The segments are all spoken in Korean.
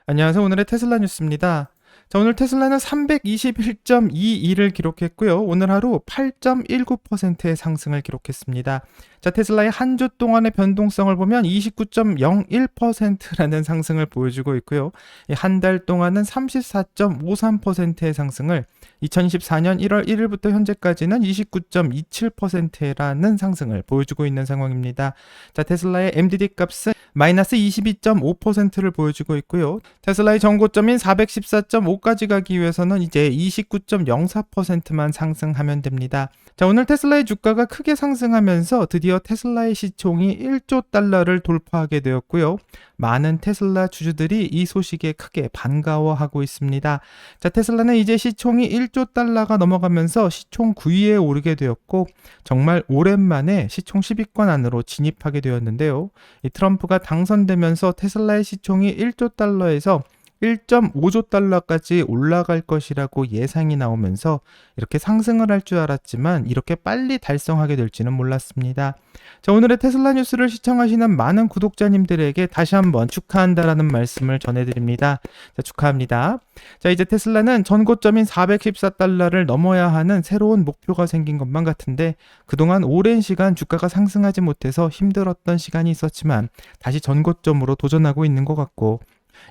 안녕하세요. 오늘의 테슬라 뉴스입니다. 자, 오늘 테슬라는 321.22를 기록했고요. 오늘 하루 8.19%의 상승을 기록했습니다. 자, 테슬라의 한 주 동안의 변동성을 보면 29.01%라는 상승을 보여주고 있고요. 한 달 동안은 34.53%의 상승을 2024년 1월 1일부터 현재까지는 29.27%라는 상승을 보여주고 있는 상황입니다. 자, 테슬라의 MDD 값은 마이너스 22.5%를 보여주고 있고요. 테슬라의 전고점인 414.5까지 가기 위해서는 이제 29.04%만 상승하면 됩니다. 자, 오늘 테슬라의 주가가 크게 상승하면서 드디어 테슬라의 시총이 1조 달러를 돌파하게 되었고요. 많은 테슬라 주주들이 이 소식에 크게 반가워하고 있습니다. 자, 테슬라는 이제 시총이 1조 달러가 넘어가면서 시총 9위에 오르게 되었고 정말 오랜만에 시총 10위권 안으로 진입하게 되었는데요. 이 트럼프가 당선되면서 테슬라의 시총이 1조 달러에서 1.5조 달러까지 올라갈 것이라고 예상이 나오면서 이렇게 상승을 할 줄 알았지만 이렇게 빨리 달성하게 될지는 몰랐습니다. 자, 오늘의 테슬라 뉴스를 시청하시는 많은 구독자님들에게 다시 한번 축하한다라는 말씀을 전해드립니다. 자, 축하합니다. 자, 이제 테슬라는 전고점인 414달러를 넘어야 하는 새로운 목표가 생긴 것만 같은데 그동안 오랜 시간 주가가 상승하지 못해서 힘들었던 시간이 있었지만 다시 전고점으로 도전하고 있는 것 같고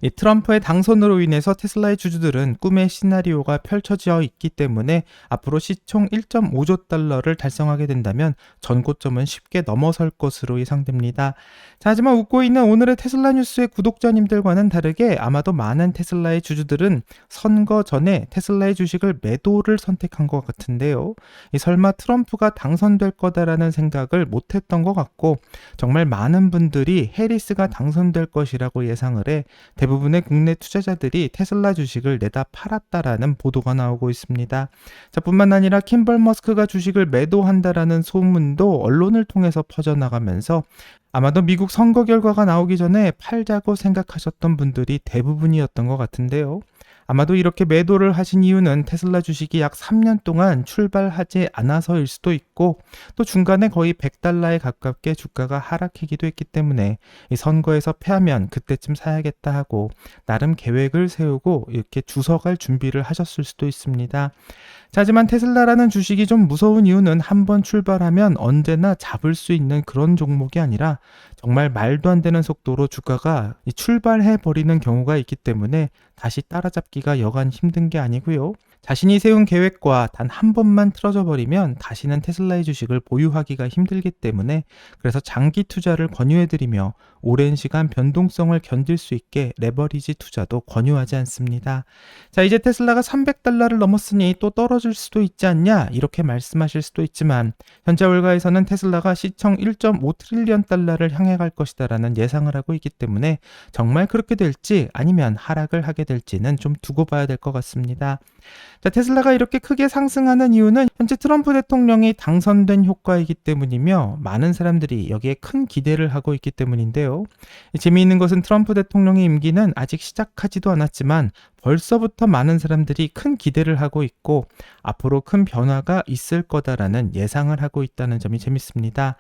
이 트럼프의 당선으로 인해서 테슬라의 주주들은 꿈의 시나리오가 펼쳐져 있기 때문에 앞으로 시총 1.5조 달러를 달성하게 된다면 전고점은 쉽게 넘어설 것으로 예상됩니다. 자, 하지만 웃고 있는 오늘의 테슬라 뉴스의 구독자님들과는 다르게 아마도 많은 테슬라의 주주들은 선거 전에 테슬라의 주식을 매도를 선택한 것 같은데요. 설마 트럼프가 당선될 거다라는 생각을 못했던 것 같고 정말 많은 분들이 해리스가 당선될 것이라고 예상을 해 대부분의 국내 투자자들이 테슬라 주식을 내다 팔았다라는 보도가 나오고 있습니다. 자, 뿐만 아니라 킴벌 머스크가 주식을 매도한다라는 소문도 언론을 통해서 퍼져나가면서 아마도 미국 선거 결과가 나오기 전에 팔자고 생각하셨던 분들이 대부분이었던 것 같은데요. 아마도 이렇게 매도를 하신 이유는 테슬라 주식이 약 3년 동안 출발하지 않아서일 수도 있고 또 중간에 거의 100달러에 가깝게 주가가 하락하기도 했기 때문에 이 선거에서 패하면 그때쯤 사야겠다 하고 나름 계획을 세우고 이렇게 주석할 준비를 하셨을 수도 있습니다. 자, 하지만 테슬라라는 주식이 좀 무서운 이유는 한번 출발하면 언제나 잡을 수 있는 그런 종목이 아니라 정말 말도 안 되는 속도로 주가가 출발해 버리는 경우가 있기 때문에 다시 따라잡기가 여간 힘든 게 아니고요. 자신이 세운 계획과 단 한 번만 틀어져 버리면 다시는 테슬라의 주식을 보유하기가 힘들기 때문에 그래서 장기 투자를 권유해드리며 오랜 시간 변동성을 견딜 수 있게 레버리지 투자도 권유하지 않습니다. 자, 이제 테슬라가 300달러를 넘었으니 또 떨어질 수도 있지 않냐 이렇게 말씀하실 수도 있지만 현재 월가에서는 테슬라가 시총 1.5 트릴리언 달러를 향해 갈 것이다라는 예상을 하고 있기 때문에 정말 그렇게 될지 아니면 하락을 하게 될지는 좀 두고 봐야 될 것 같습니다. 자, 테슬라가 이렇게 크게 상승하는 이유는 현재 트럼프 대통령이 당선된 효과이기 때문이며 많은 사람들이 여기에 큰 기대를 하고 있기 때문인데요. 재미있는 것은 트럼프 대통령의 임기는 아직 시작하지도 않았지만 벌써부터 많은 사람들이 큰 기대를 하고 있고 앞으로 큰 변화가 있을 거다라는 예상을 하고 있다는 점이 재밌습니다.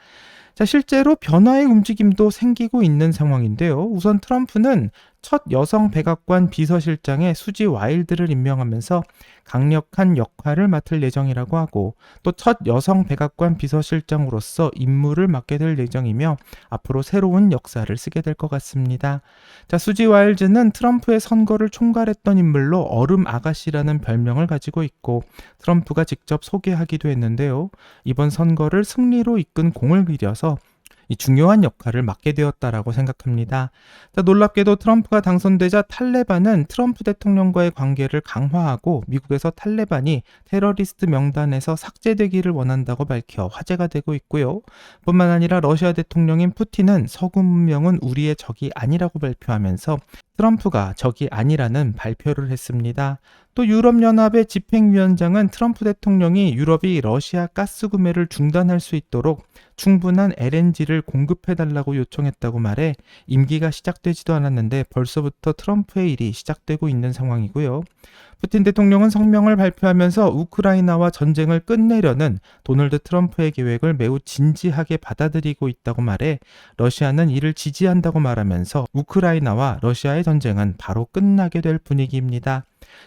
자, 실제로 변화의 움직임도 생기고 있는 상황인데요. 우선 트럼프는 첫 여성 백악관 비서실장에 수지 와일드를 임명하면서 강력한 역할을 맡을 예정이라고 하고 또 첫 여성 백악관 비서실장으로서 임무를 맡게 될 예정이며 앞으로 새로운 역사를 쓰게 될 것 같습니다. 자, 수지 와일드는 트럼프의 선거를 총괄했던 인물로 얼음 아가씨라는 별명을 가지고 있고 트럼프가 직접 소개하기도 했는데요. 이번 선거를 승리로 이끈 공을 들여서 이 중요한 역할을 맡게 되었다라고 생각합니다. 자, 놀랍게도 트럼프가 당선되자 탈레반은 트럼프 대통령과의 관계를 강화하고 미국에서 탈레반이 테러리스트 명단에서 삭제되기를 원한다고 밝혀 화제가 되고 있고요. 뿐만 아니라 러시아 대통령인 푸틴은 서구 문명은 우리의 적이 아니라고 발표하면서 트럼프가 적이 아니라는 발표를 했습니다. 또 유럽연합의 집행위원장은 트럼프 대통령이 유럽이 러시아 가스 구매를 중단할 수 있도록 충분한 LNG를 공급해달라고 요청했다고 말해 임기가 시작되지도 않았는데 벌써부터 트럼프의 일이 시작되고 있는 상황이고요. 푸틴 대통령은 성명을 발표하면서 우크라이나와 전쟁을 끝내려는 도널드 트럼프의 계획을 매우 진지하게 받아들이고 있다고 말해 러시아는 이를 지지한다고 말하면서 우크라이나와 러시아의 전쟁은 바로 끝나게 될 분위기입니다.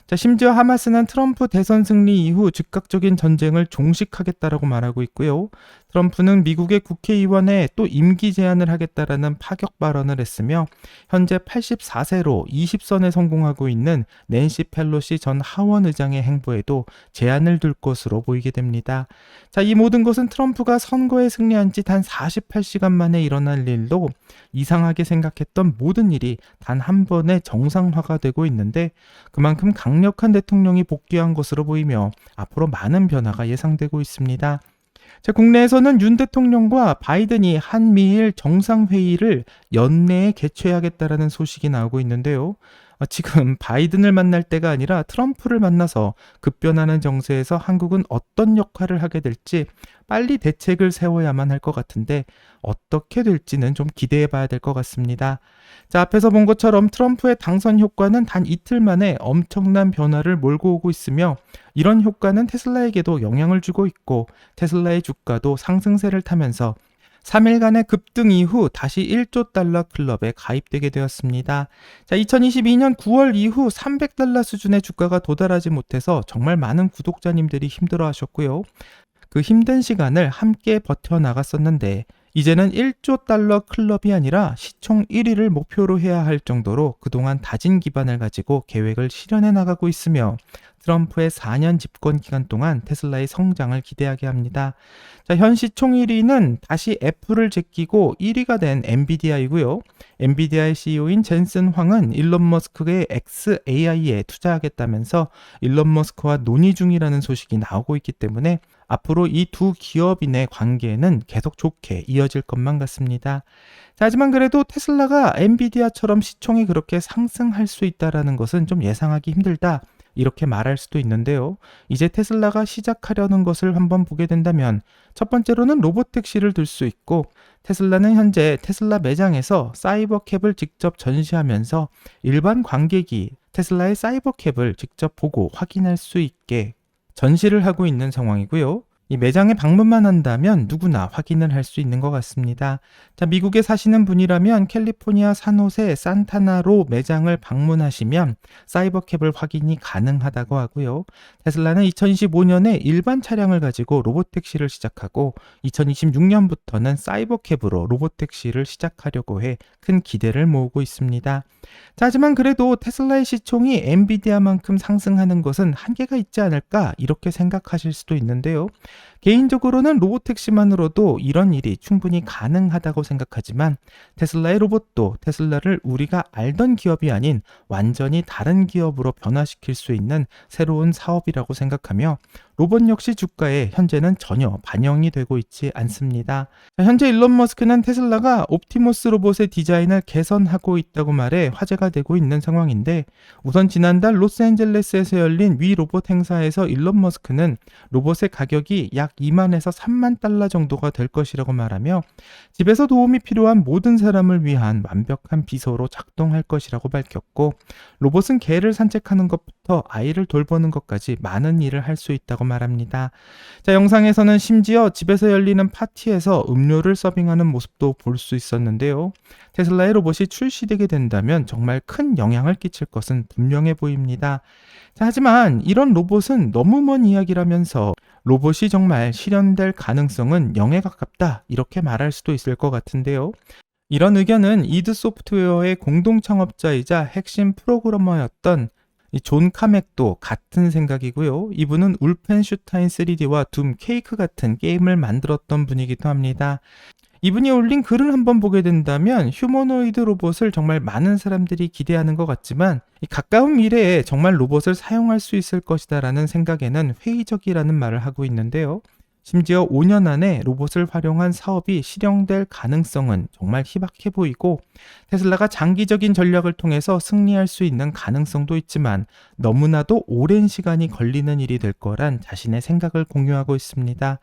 자, 심지어 하마스는 트럼프 대선 승리 이후 즉각적인 전쟁을 종식하겠다라고 말하고 있고요. 트럼프는 미국의 국회의원에 또 임기 제한을 하겠다라는 파격 발언을 했으며 현재 84세로 20선에 성공하고 있는 낸시 펠로시 전 하원 의장의 행보에도 제한을 둘 것으로 보이게 됩니다. 자, 이 모든 것은 트럼프가 선거에 승리한 지 단 48시간 만에 일어날 일로 이상하게 생각했던 모든 일이 단 한 번에 정상화가 되고 있는데 그만큼 강력한 대통령이 복귀한 것으로 보이며 앞으로 많은 변화가 예상되고 있습니다. 자, 국내에서는 윤 대통령과 바이든이 한미일 정상회의를 연내에 개최하겠다라는 소식이 나오고 있는데요. 지금 바이든을 만날 때가 아니라 트럼프를 만나서 급변하는 정세에서 한국은 어떤 역할을 하게 될지 빨리 대책을 세워야만 할 것 같은데 어떻게 될지는 좀 기대해 봐야 될 것 같습니다. 자, 앞에서 본 것처럼 트럼프의 당선 효과는 단 이틀 만에 엄청난 변화를 몰고 오고 있으며 이런 효과는 테슬라에게도 영향을 주고 있고 테슬라의 주가도 상승세를 타면서 3일간의 급등 이후 다시 1조 달러 클럽에 가입되게 되었습니다. 자, 2022년 9월 이후 300달러 수준의 주가가 도달하지 못해서 정말 많은 구독자님들이 힘들어 하셨고요. 그 힘든 시간을 함께 버텨나갔었는데 이제는 1조 달러 클럽이 아니라 시총 1위를 목표로 해야 할 정도로 그동안 다진 기반을 가지고 계획을 실현해 나가고 있으며 트럼프의 4년 집권 기간 동안 테슬라의 성장을 기대하게 합니다. 자, 현 시총 1위는 다시 애플을 제끼고 1위가 된 엔비디아이고요. 엔비디아의 CEO인 젠슨 황은 일론 머스크의 xAI에 투자하겠다면서 일론 머스크와 논의 중이라는 소식이 나오고 있기 때문에 앞으로 이 두 기업인의 관계는 계속 좋게 이어질 것만 같습니다. 자, 하지만 그래도 테슬라가 엔비디아처럼 시총이 그렇게 상승할 수 있다는 것은 좀 예상하기 힘들다. 이렇게 말할 수도 있는데요. 이제 테슬라가 시작하려는 것을 한번 보게 된다면 첫 번째로는 로보택시를 들 수 있고 테슬라는 현재 테슬라 매장에서 사이버캡을 직접 전시하면서 일반 관객이 테슬라의 사이버캡을 직접 보고 확인할 수 있게 전시를 하고 있는 상황이고요. 이 매장에 방문만 한다면 누구나 확인을 할 수 있는 것 같습니다. 자, 미국에 사시는 분이라면 캘리포니아 산호세 산타나로 매장을 방문하시면 사이버캡을 확인이 가능하다고 하고요. 테슬라는 2025년에 일반 차량을 가지고 로보택시를 시작하고 2026년부터는 사이버캡으로 로보택시를 시작하려고 해 큰 기대를 모으고 있습니다. 자, 하지만 그래도 테슬라의 시총이 엔비디아만큼 상승하는 것은 한계가 있지 않을까 이렇게 생각하실 수도 있는데요. 개인적으로는 로보택시만으로도 이런 일이 충분히 가능하다고 생각하지만 테슬라의 로봇도 테슬라를 우리가 알던 기업이 아닌 완전히 다른 기업으로 변화시킬 수 있는 새로운 사업이라고 생각하며 로봇 역시 주가에 현재는 전혀 반영이 되고 있지 않습니다. 현재 일론 머스크는 테슬라가 옵티머스 로봇의 디자인을 개선하고 있다고 말해 화제가 되고 있는 상황인데 우선 지난달 로스앤젤레스에서 열린 위 로봇 행사에서 일론 머스크는 로봇의 가격이 약 2만에서 3만 달러 정도가 될 것이라고 말하며 집에서 도움이 필요한 모든 사람을 위한 완벽한 비서로 작동할 것이라고 밝혔고 로봇은 개를 산책하는 것부터 아이를 돌보는 것까지 많은 일을 할 수 있다고 말합니다. 자, 영상에서는 심지어 집에서 열리는 파티에서 음료를 서빙하는 모습도 볼 수 있었는데요. 테슬라의 로봇이 출시되게 된다면 정말 큰 영향을 끼칠 것은 분명해 보입니다. 자, 하지만 이런 로봇은 너무 먼 이야기라면서 로봇이 정말 실현될 가능성은 0에 가깝다 이렇게 말할 수도 있을 것 같은데요. 이런 의견은 이드 소프트웨어의 공동 창업자이자 핵심 프로그래머였던 존 카맥도 같은 생각이고요. 이분은 울펜슈타인 3D와 둠 케이크 같은 게임을 만들었던 분이기도 합니다. 이분이 올린 글을 한번 보게 된다면 휴머노이드 로봇을 정말 많은 사람들이 기대하는 것 같지만 가까운 미래에 정말 로봇을 사용할 수 있을 것이다 라는 생각에는 회의적이라는 말을 하고 있는데요. 심지어 5년 안에 로봇을 활용한 사업이 실현될 가능성은 정말 희박해 보이고 테슬라가 장기적인 전략을 통해서 승리할 수 있는 가능성도 있지만 너무나도 오랜 시간이 걸리는 일이 될 거란 자신의 생각을 공유하고 있습니다.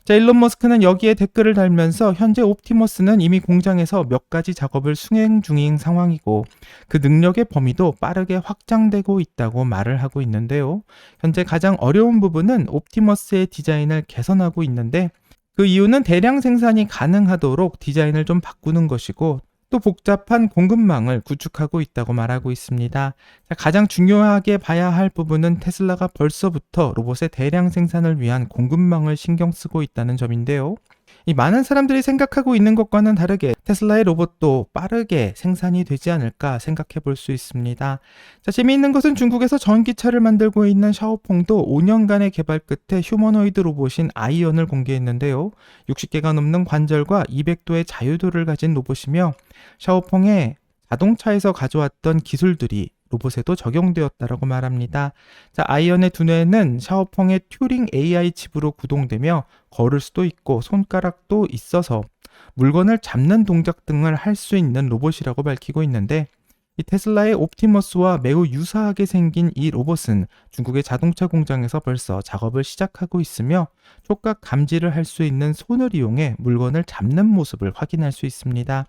자, 일론 머스크는 여기에 댓글을 달면서 현재 옵티머스는 이미 공장에서 몇 가지 작업을 수행 중인 상황이고 그 능력의 범위도 빠르게 확장되고 있다고 말을 하고 있는데요. 현재 가장 어려운 부분은 옵티머스의 디자인을 개선하고 있는데 그 이유는 대량 생산이 가능하도록 디자인을 좀 바꾸는 것이고 또 복잡한 공급망을 구축하고 있다고 말하고 있습니다. 가장 중요하게 봐야 할 부분은 테슬라가 벌써부터 로봇의 대량 생산을 위한 공급망을 신경 쓰고 있다는 점인데요. 이 많은 사람들이 생각하고 있는 것과는 다르게 테슬라의 로봇도 빠르게 생산이 되지 않을까 생각해 볼 수 있습니다. 자, 재미있는 것은 중국에서 전기차를 만들고 있는 샤오퐁도 5년간의 개발 끝에 휴머노이드 로봇인 아이언을 공개했는데요. 60개가 넘는 관절과 200도의 자유도를 가진 로봇이며 샤오퐁의 자동차에서 가져왔던 기술들이 로봇에도 적용되었다라고 말합니다. 자, 아이언의 두뇌는 샤오펑의 튜링 AI 칩으로 구동되며 걸을 수도 있고 손가락도 있어서 물건을 잡는 동작 등을 할 수 있는 로봇이라고 밝히고 있는데 이 테슬라의 옵티머스와 매우 유사하게 생긴 이 로봇은 중국의 자동차 공장에서 벌써 작업을 시작하고 있으며 촉각 감지를 할 수 있는 손을 이용해 물건을 잡는 모습을 확인할 수 있습니다.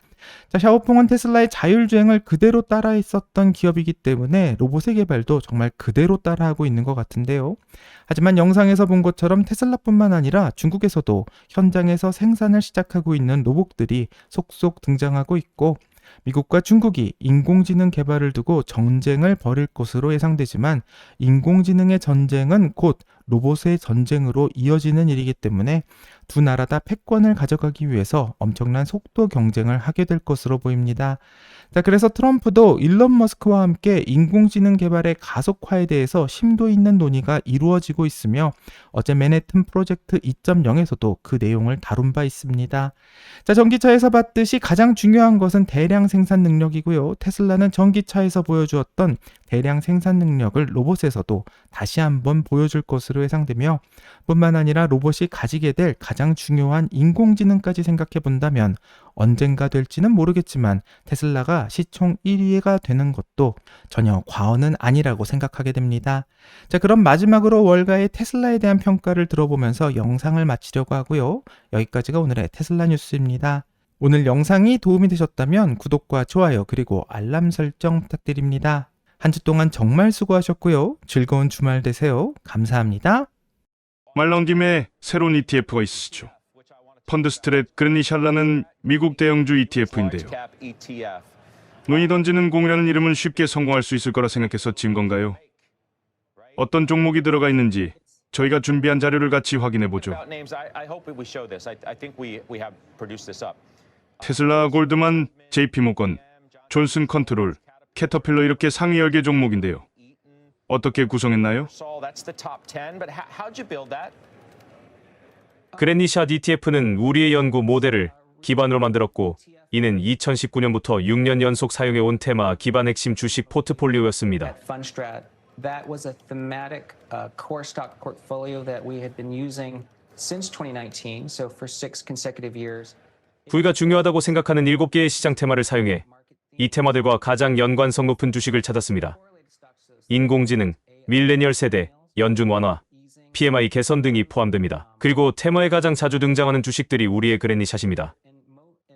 자, 샤오퐁은 테슬라의 자율주행을 그대로 따라 했었던 기업이기 때문에 로봇의 개발도 정말 그대로 따라하고 있는 것 같은데요. 하지만 영상에서 본 것처럼 테슬라뿐만 아니라 중국에서도 현장에서 생산을 시작하고 있는 로봇들이 속속 등장하고 있고 미국과 중국이 인공지능 개발을 두고 전쟁을 벌일 것으로 예상되지만 인공지능의 전쟁은 곧 로봇의 전쟁으로 이어지는 일이기 때문에 두 나라 다 패권을 가져가기 위해서 엄청난 속도 경쟁을 하게 될 것으로 보입니다. 자, 그래서 트럼프도 일론 머스크와 함께 인공지능 개발의 가속화에 대해서 심도 있는 논의가 이루어지고 있으며 어제 맨해튼 프로젝트 2.0에서도 그 내용을 다룬 바 있습니다. 자, 전기차에서 봤듯이 가장 중요한 것은 대량 생산 능력이고요. 테슬라는 전기차에서 보여주었던 대량 생산 능력을 로봇에서도 다시 한번 보여줄 것으로 예상되며 뿐만 아니라 로봇이 가지게 될 가장 중요한 인공지능까지 생각해 본다면 언젠가 될지는 모르겠지만 테슬라가 시총 1위가 되는 것도 전혀 과언은 아니라고 생각하게 됩니다. 자, 그럼 마지막으로 월가의 테슬라에 대한 평가를 들어보면서 영상을 마치려고 하고요. 여기까지가 오늘의 테슬라 뉴스입니다. 오늘 영상이 도움이 되셨다면 구독과 좋아요 그리고 알람 설정 부탁드립니다. 한 주 동안 정말 수고하셨고요. 즐거운 주말 되세요. 감사합니다. 말 나온 김에 새로운 ETF가 있으시죠. 펀드스트랩 그레니샬라는 미국 대형주 ETF인데요. 눈이 던지는 공이라는 이름은 쉽게 성공할 수 있을 거라 생각해서 진 건가요? 어떤 종목이 들어가 있는지 저희가 준비한 자료를 같이 확인해 보죠. 테슬라, 골드만, JP모건, 존슨 컨트롤, 캐터필러 이렇게 상위 10개 종목인데요. 어떻게 구성했나요? 그레니샷 ETF는 우리의 연구 모델을 기반으로 만들었고 이는 2019년부터 6년 연속 사용해온 테마 기반 핵심 주식 포트폴리오였습니다. That was a thematic core stock portfolio that we had been using since 2019, so for 6 consecutive years. 우리가 중요하다고 생각하는 7개의 시장 테마를 사용해 이 테마들과 가장 연관성 높은 주식을 찾았습니다. 인공지능, 밀레니얼 세대, 연준 완화, PMI 개선 등이 포함됩니다. 그리고 테마에 가장 자주 등장하는 주식들이 우리의 그레니샷입니다.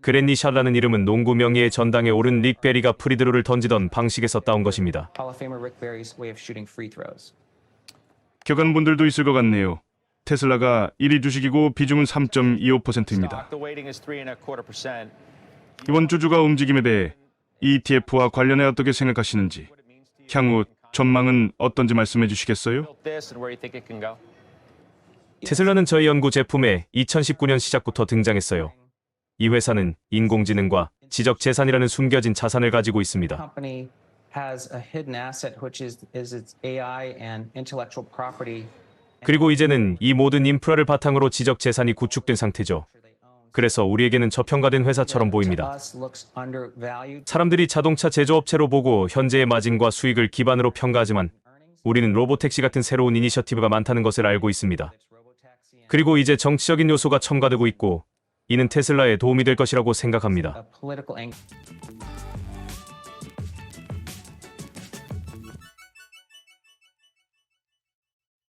그레니샷라는 이름은 농구 명예의 전당에 오른 릭 베리가 프리드로를 던지던 방식에서 따온 것입니다. 격한 분들도 있을 것 같네요. 테슬라가 1위 주식이고 비중은 3.25%입니다. 이번 주주가 움직임에 대해 ETF와 관련해 어떻게 생각하시는지, 향후 전망은 어떤지 말씀해 주시겠어요? 테슬라는 저희 연구 제품에 2019년 시작부터 등장했어요. 이 회사는 인공지능과 지적 재산이라는 숨겨진 자산을 가지고 있습니다. 그리고 이제는 이 모든 인프라를 바탕으로 지적 재산이 구축된 상태죠. 그래서 우리에게는 저평가된 회사처럼 보입니다. 사람들이 자동차 제조업체로 보고 현재의 마진과 수익을 기반으로 평가하지만 우리는 로보택시 같은 새로운 이니셔티브가 많다는 것을 알고 있습니다. 그리고 이제 정치적인 요소가 첨가되고 있고 이는 테슬라에 도움이 될 것이라고 생각합니다. a political angle.